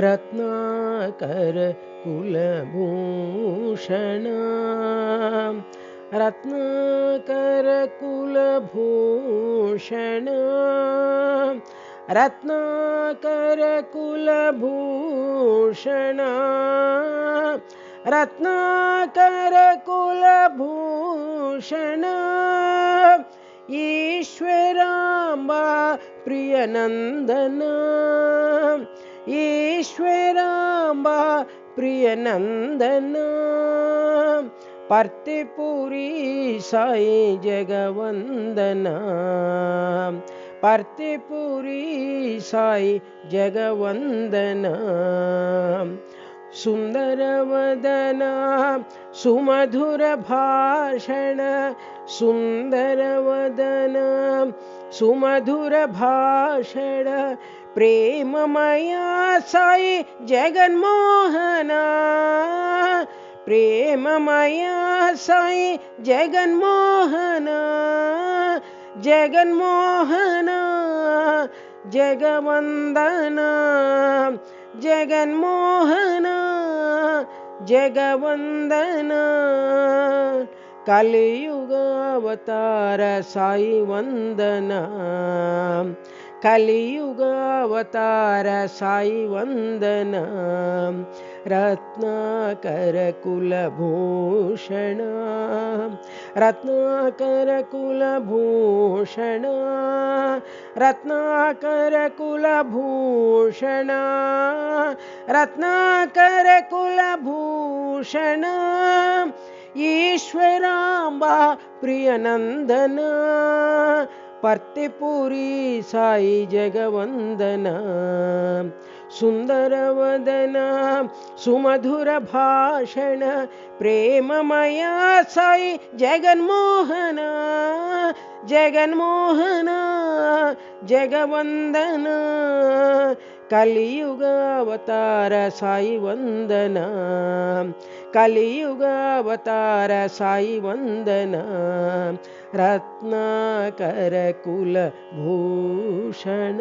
रत्नाकर कुलभूषण रत्नाकर कुलभूषण रत्नाकर कुलभूषण रत्नाकर कुलभूषण ईश्वरांबा प्रियनंदन ईश्वरांबा प्रियनंदन पर्तिपुरी साई जगवंदना पर्तिपुरी साई जगवंदना सुंदरवदना सुमधुर भाषण सुंदरवदना सुमधुर भाषण प्रेममया साई जगन्मोहना प्रेममया साई जगन्मोहना जगन्मोहना जगवंदना जगन्मोहना जगवंदना कलियुगावतार साई वंदना कलियुगावतार साई वंदना रत्नाकर कुलभूषण रत्नाकर कुलभूषण रत्नाकर कुलभूषण रत्नाकर कुलभूषण ईश्वरांबा प्रियनंदन पर्तिपुरी साई जगवंदना सुंदरवदना सुमधुर भाषण प्रेममया साई जगन्मोहना जगन्मोहना जगवंदना कलियुगावतार साई वंदना कलियुगावतार साई वंदना रत्नाकर कुलभूषण।